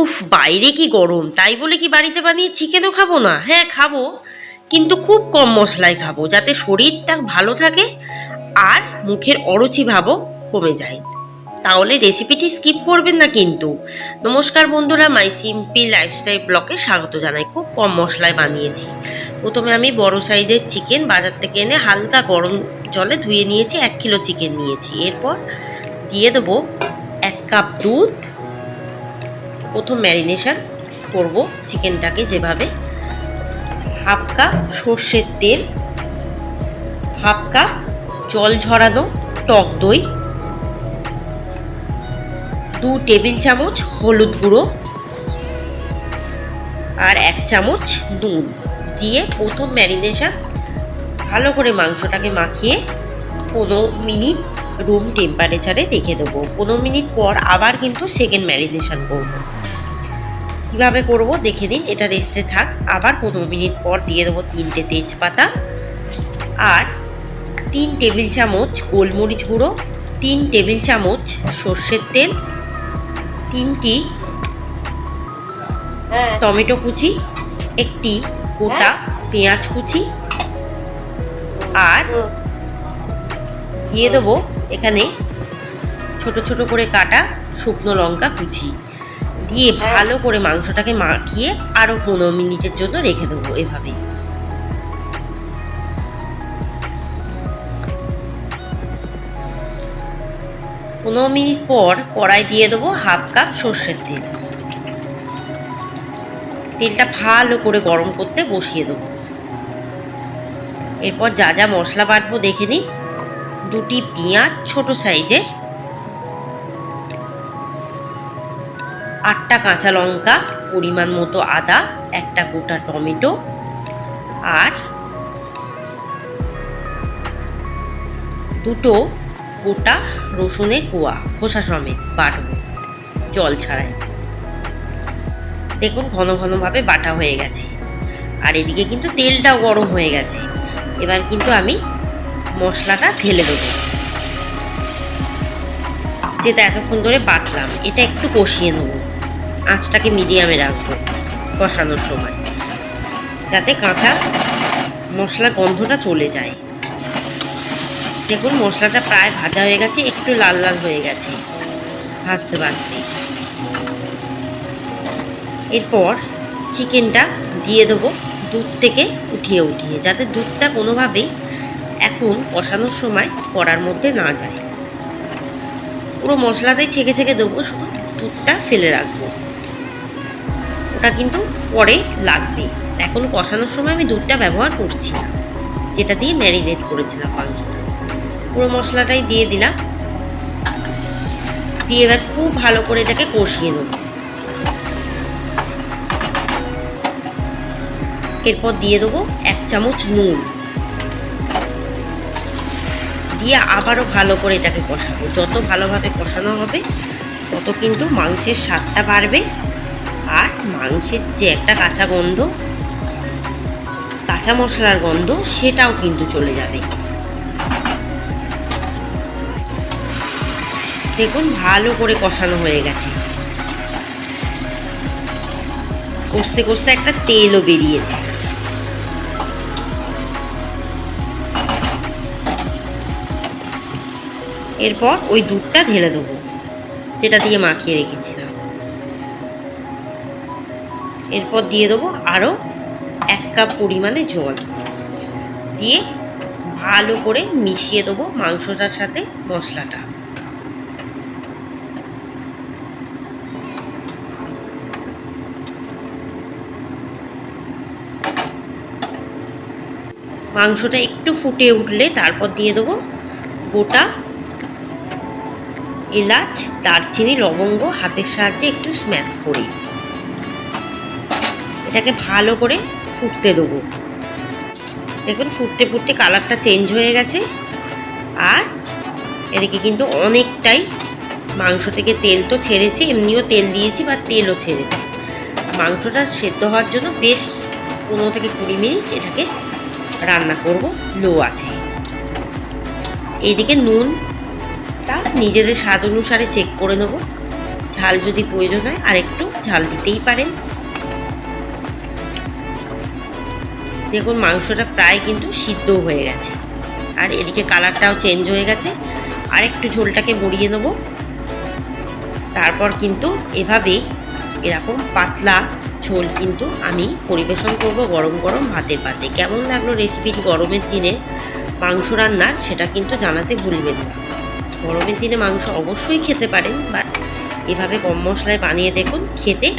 উফ, বাইরে কি গরম, তাই বলে কি বাড়িতে বানিয়ে চিকেনও খাবো না? হ্যাঁ খাবো, কিন্তু খুব কম মশলায় খাবো, যাতে শরীরটা ভালো থাকে আর মুখের অরুচি ভাবও কমে যায়। তাহলে রেসিপিটি স্কিপ করবেন না কিন্তু। নমস্কার বন্ধুরা, মাই সিম্পল লাইফস্টাইল ব্লগে স্বাগত জানাই। খুব কম মশলায় বানিয়েছি। প্রথমে আমি বড় সাইজের চিকেন বাজার থেকে এনে হালকা গরম জলে ধুয়ে নিয়েছি। 1 কিলো চিকেন নিয়েছি। এরপর দিয়ে দেবো 1 কাপ দুধ। প্রথম ম্যারিনেশন করব চিকেনটাকে যেভাবে: হাফ কাপ সর্ষের তেল, হাফ কাপ জল ঝরানো টক দই, 2 টেবিল চামচ হলুদ গুঁড়ো আর 1 চামচ নুন দিয়ে প্রথম ম্যারিনেশন ভালো করে মাংসটাকে মাখিয়ে 15 মিনিট রুম টেম্পারেচারে রেখে দেবো। 15 মিনিট পর আবার কিন্তু সেকেন্ড ম্যারিনেশন করব। কীভাবে করব দেখে নিন। এটা রেস্টে থাক। আবার 15 মিনিট পর দিয়ে দেবো 3টে তেজপাতা আর 3 টেবিল চামচ গোলমরিচ গুঁড়ো, 3 টেবিল চামচ সর্ষের তেল, 3টি টমেটো কুচি, 1টি গোটা পেঁয়াজ কুচি আর দিয়ে দেবো এখানে ছোট ছোট করে কাটা শুকনো লঙ্কা কুচি দিয়ে ভালো করে মাংসটাকে মাখিয়ে আরও 15 মিনিটের জন্য রেখে দেবো। এভাবেই 15 মিনিট পর কড়াই দিয়ে দেবো হাফ কাপ সর্ষের তেল। তেলটা ভালো করে গরম করতে বসিয়ে দেবো। এরপর যা যা মশলা বাটবো দেখে নিন। 2টি পেঁয়াজ ছোট সাইজের, 8টা কাঁচা লঙ্কা, পরিমাণ মতো আদা, 1টা গোটা টমেটো আর 2টো গোটা রসুনের কোয়া খোসা সমেত বাটবো জল ছাড়াই। দেখুন ঘন ঘনভাবে বাটা হয়ে গেছে আর এদিকে কিন্তু তেলটাও গরম হয়ে গেছে। এবার কিন্তু আমি মশলাটা ঢেলে দেবো, যেটা এতক্ষণ ধরে বাটলাম। এটা একটু কষিয়ে নেবো, আঁচটাকে মিডিয়ামে রাখবো কষানোর সময়, যাতে কাঁচা মশলার গন্ধটা চলে যায়। দেখুন মশলাটা প্রায় ভাজা হয়ে গেছে, একটু লাল লাল হয়ে গেছে ভাজতে ভাজতে। এরপর চিকেনটা দিয়ে দেবো দুধ থেকে উঠিয়ে উঠিয়ে, যাতে দুধটা কোনোভাবেই এখন কষানোর সময় কড়ার মধ্যে না যায়। পুরো মশলাটাই ছেঁকে ছেঁকে দেবো, শুধু দুধটা ফেলে রাখবো। ওটা কিন্তু পরে লাগবে, এখন কষানোর সময় আমি দুধটা ব্যবহার করছি না, যেটা দিয়ে ম্যারিনেট করেছিলাম মাংসটা। পুরো মশলাটাই দিয়ে দিলাম, দিয়ে এবার খুব ভালো করে এটাকে কষিয়ে নেব। এরপর দিয়ে দেবো 1 চামচ নুন দিয়ে আবারও ভালো করে এটাকে কষাবো। যত ভালোভাবে কষানো হবে তত কিন্তু মাংসের স্বাদটা বাড়বে আর মাংসের যে একটা কাঁচা গন্ধ, কাঁচা মশলার গন্ধ, সেটাও কিন্তু চলে যাবে। দেখুন ভালো করে কষানো হয়ে গেছে, কষতে কষতে একটা তেলও বেরিয়েছে। এরপর ওই দুধটা ঢেলে দেবো যেটা দিয়ে মাখিয়ে রেখেছিলাম। এরপর দিয়ে দেবো আরও 1 কাপ পরিমাণে জল দিয়ে ভালো করে মিশিয়ে দেবো মাংসটার সাথে মশলাটা। মাংসটা একটু ফুটে উঠলে তারপর দিয়ে দেবো গোটা এলাচ, দারচিনি, লবঙ্গ হাতের সাহায্যে একটু স্ম্যাশ করে এটাকে ভালো করে ফুটতে দেবো। দেখুন ফুটতে ফুটতে কালারটা চেঞ্জ হয়ে গেছে আর এদিকে কিন্তু অনেকটাই মাংস থেকে তেল তো ছেড়েছে, এমনিও তেল দিয়েছি বা তেলও ছেড়েছে। মাংসটা সেদ্ধ হওয়ার জন্য বেশ 15 থেকে 20 মিনিট এটাকে রান্না করব লো আছে। এইদিকে নুনটা নিজেদের স্বাদ অনুসারে চেক করে নেব, ঝাল যদি প্রয়োজন হয় আর একটু ঝাল দিতেই পারেন। দেখুন মাংসটা প্রায় কিন্তু সিদ্ধ হয়ে গেছে, আর এদিকে কালারটাও চেঞ্জ হয়ে গেছে। আর একটু ঝোলটাকে মরিয়ে নেব। তারপর কিন্তু এভাবেই এরকম পাতলা ঝোল কিন্তু আমি পরিবেশন করব গরম গরম ভাতের পাতে। কেমন লাগলো রেসিপিটি গরমের দিনে মাংস রান্নার, সেটা কিন্তু জানাতে ভুলবেন না। গরমের দিনে মাংস অবশ্যই খেতে পারেন, বাট এভাবে কম মশলায় বানিয়ে দেখুন, খেতে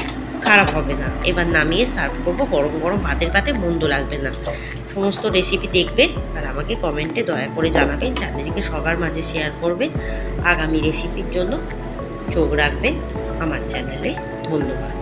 খারাপ হবে না। এবার নামিয়ে সার্ভ করব গরম গরম ভাতের পাতে, মন্দ লাগবে না। সমস্ত রেসিপি দেখবেন আর আমাকে কমেন্টে দয়া করে জানাবেন। চ্যানেলটিকে সবার মাঝে শেয়ার করবেন। আগামী রেসিপির জন্য চোখ রাখবেন আমার চ্যানেলে। ধন্যবাদ।